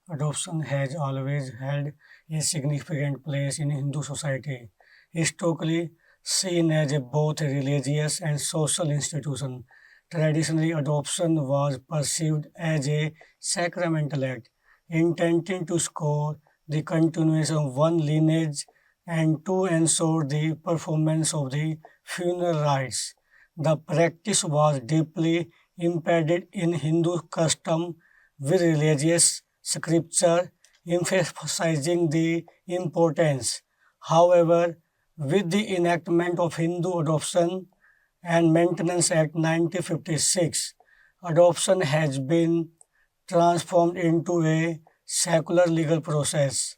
Adoption has always held a significant place in Hindu society, historically seen as both a religious and social institution. Traditionally, adoption was perceived as a sacramental act, intended to score the continuation of one lineage and to ensure the performance of the funeral rites. The practice was deeply embedded in Hindu custom with religious scripture emphasizing the importance. However, with the enactment of Hindu Adoption and Maintenance Act 1956, adoption has been transformed into a secular legal process.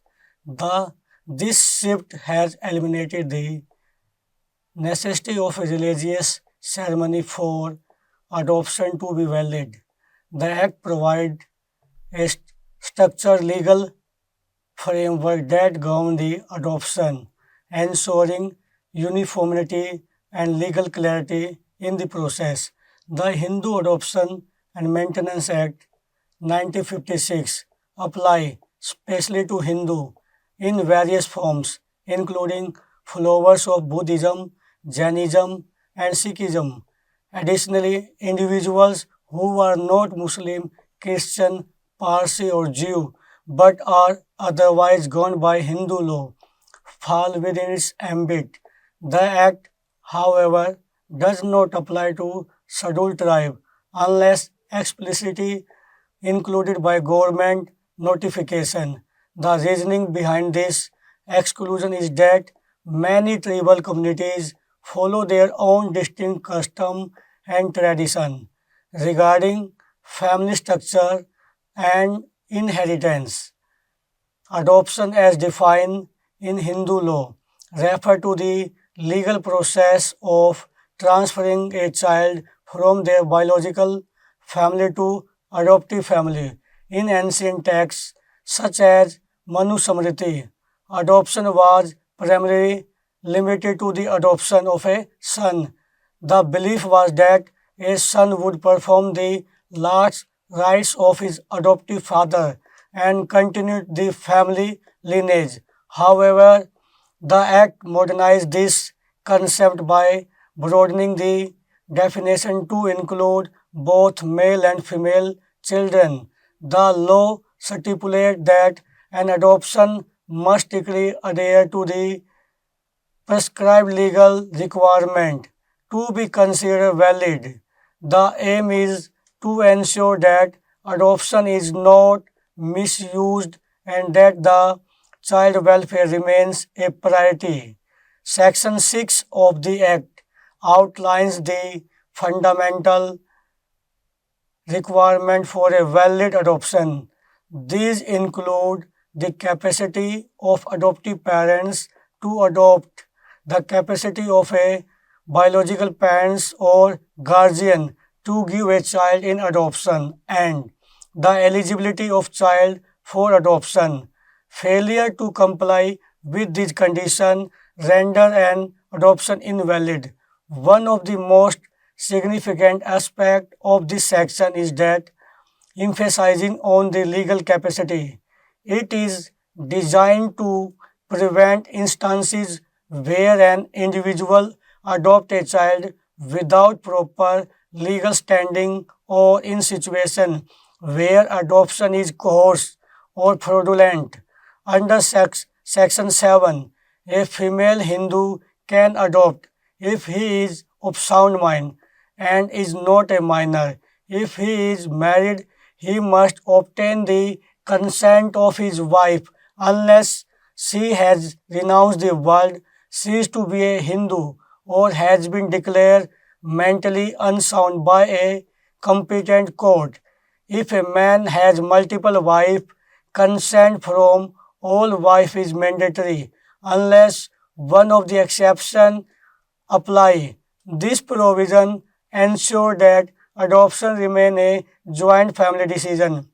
This shift has eliminated the necessity of a religious ceremony for adoption to be valid. The Act provides a structured legal framework that governs the adoption, ensuring uniformity and legal clarity in the process. The Hindu Adoption and Maintenance Act 1956 apply specially to Hindu in various forms, including followers of Buddhism, Jainism, and Sikhism. Additionally, individuals who are not Muslim, Christian, Parsi, or Jew but are otherwise governed by Hindu law fall within its ambit. The Act, however, does not apply to scheduled tribe unless explicitly included by government notification. The reasoning behind this exclusion is that many tribal communities follow their own distinct custom and tradition regarding family structure and inheritance. Adoption, as defined in Hindu law, refer to the legal process of transferring a child from their biological family to adoptive family. In ancient texts such as Manu Samriti, adoption was primarily limited to the adoption of a son. The belief was that a son would perform the last rites of his adoptive father and continue the family lineage. However, the Act modernized this concept by broadening the definition to include both male and female children. The law stipulates that an adoption must strictly adhere to the prescribed legal requirement to be considered valid. The aim is to ensure that adoption is not misused and that the child welfare remains a priority. Section 6 of the Act outlines the fundamental requirement for a valid adoption. These include the capacity of adoptive parents to adopt, the capacity of a biological parents or guardian to give a child in adoption, and the eligibility of child for adoption. Failure to comply with these conditions render an adoption invalid. One of the most significant aspects of this section is that emphasizing on the legal capacity. It is designed to prevent instances where an individual adopts a child without proper legal standing or in situation where adoption is coerced or fraudulent. Under Section 7, a female Hindu can adopt if he is of sound mind and is not a minor. If he is married, he must obtain the consent of his wife unless she has renounced the world, ceased to be a Hindu, or has been declared mentally unsound by a competent court. If a man has multiple wives, consent from all wives is mandatory unless one of the exceptions apply. This provision ensures that adoption remain a joint family decision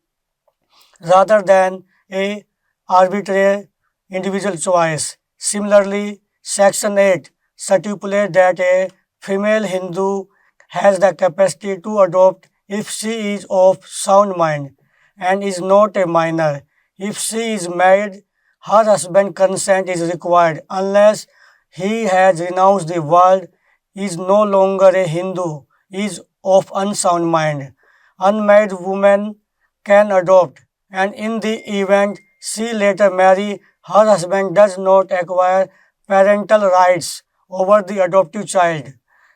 rather than a arbitrary individual choice. Similarly, Section 8 stipulates that a female Hindu has the capacity to adopt if she is of sound mind and is not a minor. If she is married, her husband's consent is required unless he has renounced the world, is no longer a Hindu, is of unsound mind. Unmarried woman can adopt, and in the event she later marry, her husband does not acquire parental rights over the adoptive child.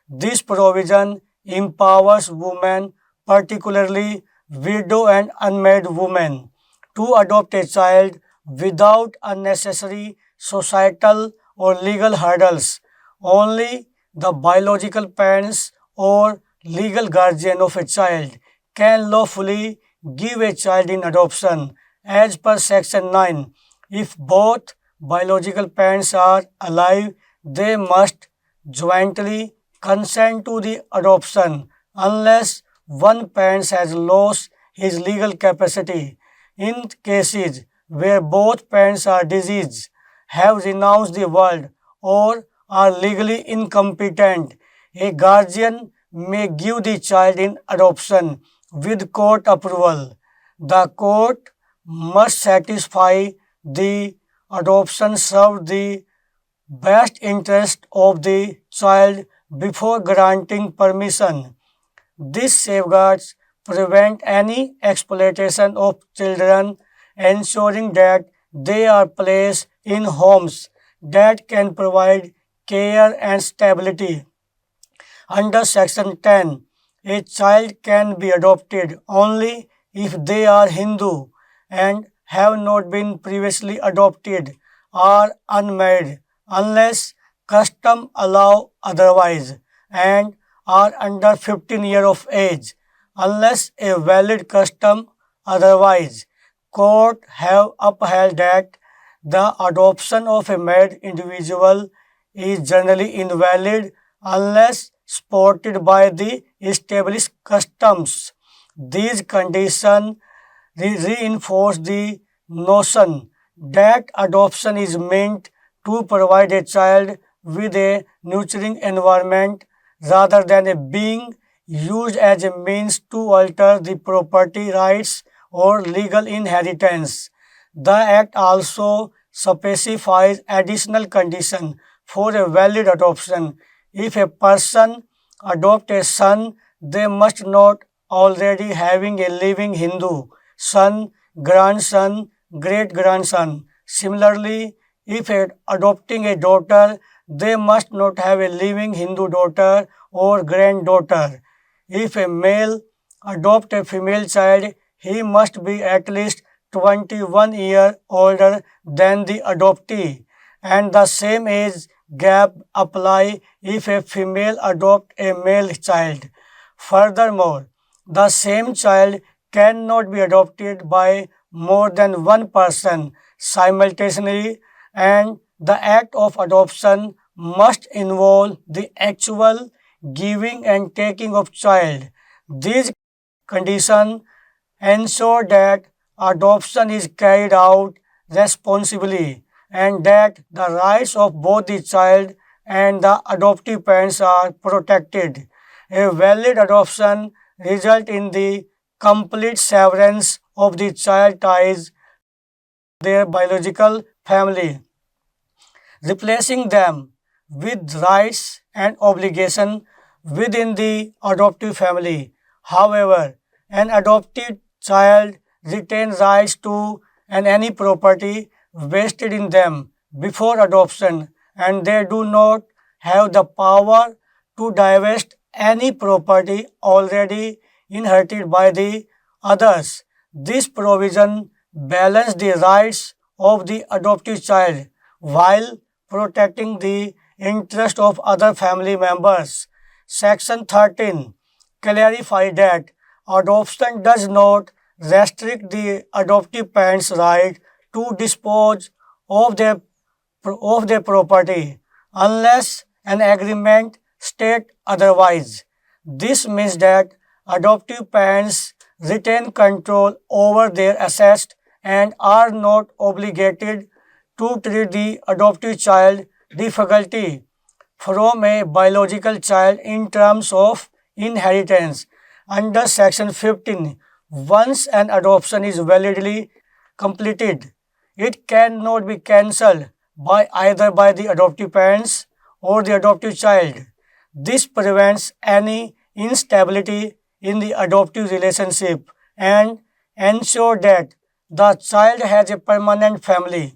This provision empowers women, particularly widow and unmarried women, to adopt a child without unnecessary societal or legal hurdles. Only the biological parents or legal guardian of a child can lawfully give a child in adoption as per section 9. If both biological parents are alive, they must jointly consent to the adoption unless one parent has lost his legal capacity. In cases where both parents are deceased, have renounced the world, or are legally incompetent, a guardian may give the child in adoption with court approval. The court must satisfy the adoption served the best interest of the child before granting permission. These safeguards prevent any exploitation of children, ensuring that they are placed in homes that can provide care and stability. Under Section 10, a child can be adopted only if they are Hindu and have not been previously adopted, are unmarried unless custom allow otherwise, and are under 15 years of age unless a valid custom otherwise. Court have upheld that the adoption of a married individual is generally invalid unless supported by the established customs. These conditions reinforce the notion that adoption is meant to provide a child with a nurturing environment rather than a being used as a means to alter the property rights or legal inheritance. The Act also specifies additional conditions for a valid adoption. If a person adopts a son, they must not already having a living Hindu son, grandson, great-grandson. Similarly, if adopting a daughter, they must not have a living Hindu daughter or granddaughter. If a male adopts a female child, he must be at least 21 years older than the adoptee, and the same age gap apply if a female adopts a male child. Furthermore, the same child cannot be adopted by more than one person simultaneously, and the act of adoption must involve the actual giving and taking of child. These conditions ensure that adoption is carried out responsibly and that the rights of both the child and the adoptive parents are protected. A valid adoption results in the complete severance of the child ties to their biological family, replacing them with rights and obligation within the adoptive family. However, an adopted child retains rights to and any property vested in them before adoption, and they do not have the power to divest any property already inherited by the others. This provision balances the rights of the adoptive child while protecting the interest of other family members. Section 13 clarifies that adoption does not restrict the adoptive parents' right to dispose of their property unless an agreement states otherwise. This means that adoptive parents retain control over their assets and are not obligated to treat the adoptive child differently from a biological child in terms of inheritance. Under Section 15, once an adoption is validly completed, it cannot be cancelled by either by the adoptive parents or the adoptive child. This prevents any instability in the adoptive relationship and ensure that the child has a permanent family.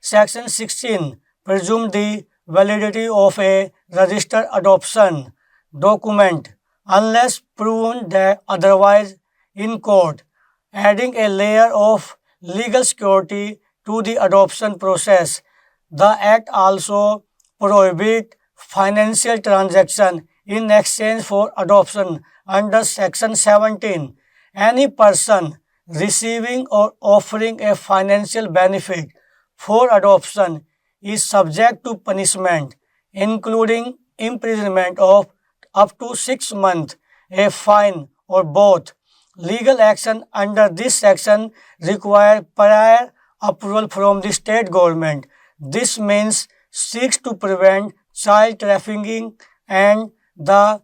Section 16 presumes the validity of a registered adoption document unless proven that otherwise in court, adding a layer of legal security to the adoption process. The Act also prohibits financial transaction in exchange for adoption under Section 17. Any person receiving or offering a financial benefit for adoption is subject to punishment, including imprisonment of up to 6 months, a fine, or both. Legal action under this section requires prior approval from the state government. This means seeks to prevent child trafficking and the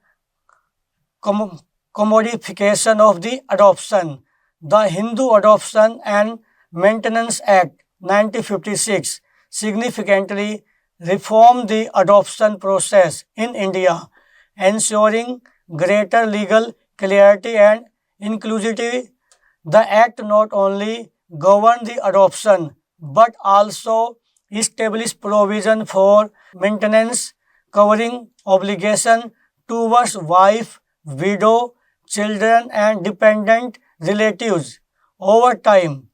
commodification of the adoption. The Hindu Adoption and Maintenance Act 1956 significantly reformed the adoption process in India, ensuring greater legal clarity and inclusivity. The Act not only governed the adoption but also established provision for maintenance covering obligation towards wife, widow, children and dependent relatives. Over time,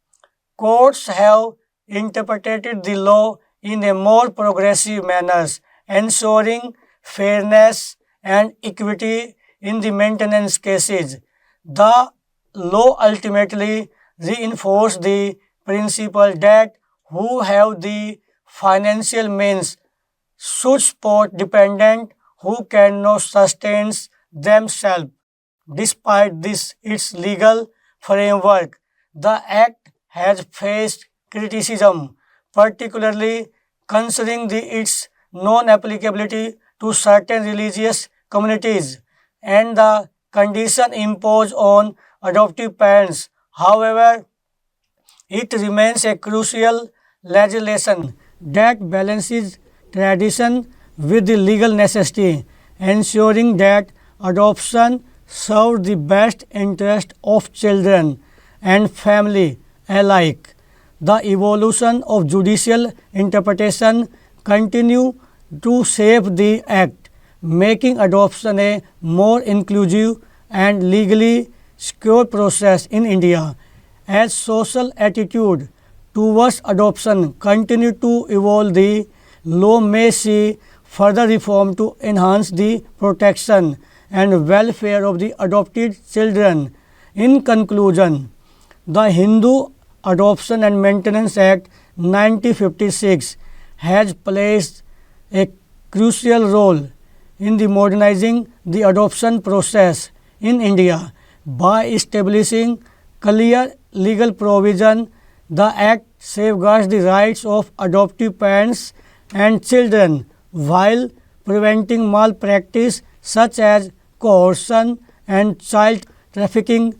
courts have interpreted the law in a more progressive manner, ensuring fairness and equity in the maintenance cases. The law ultimately reinforced the principle that who have the financial means should support dependent who cannot sustain themselves. Despite this, its legal framework, the Act has faced criticism, particularly concerning its non-applicability to certain religious communities and the condition imposed on adoptive parents. However, it remains a crucial legislation that balances tradition with the legal necessity, ensuring that adoption serves the best interest of children and family alike. The evolution of judicial interpretation continue to shape the Act, making adoption a more inclusive and legally secure process in India. As social attitude towards adoption continue to evolve, the law may see further reform to enhance the protection and welfare of the adopted children. In conclusion, the Hindu Adoption and Maintenance Act 1956 has played a crucial role in the modernizing the adoption process in India. By establishing clear legal provision, the Act safeguards the rights of adoptive parents and children while preventing malpractice such as coercion and child trafficking.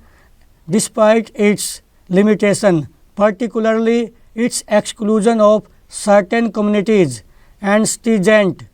Despite its limitation, particularly its exclusion of certain communities and stringent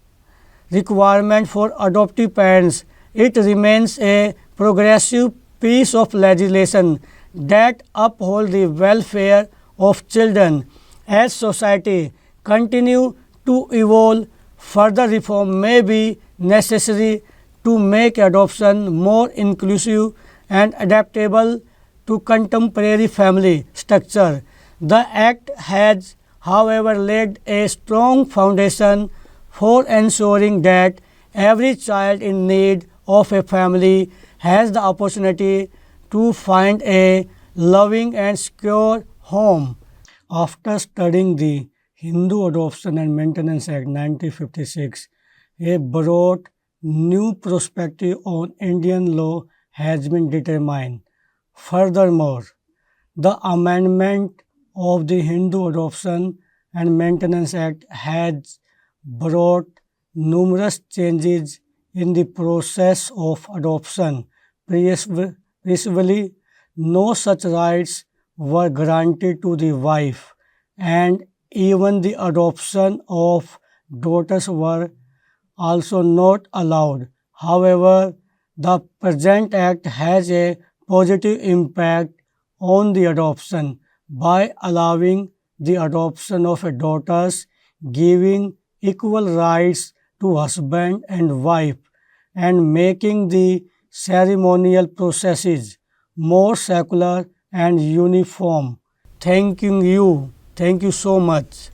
requirement for adoptive parents, it remains a progressive piece of legislation that upholds the welfare of children. As society continue to evolve, further reform may be necessary to make adoption more inclusive and adaptable to contemporary family structure. The Act has, however, laid a strong foundation for ensuring that every child in need of a family has the opportunity to find a loving and secure home. After studying the Hindu Adoption and Maintenance Act 1956, a broad new perspective on Indian law has been determined. Furthermore, the amendment of the Hindu Adoption and Maintenance Act has brought numerous changes in the process of adoption. Previously, no such rights were granted to the wife, and even the adoption of daughters were also not allowed. However, the present act has a positive impact on the adoption by allowing the adoption of daughters, giving equal rights to husband and wife, and making the ceremonial processes more secular and uniform. Thanking you. Thank you so much.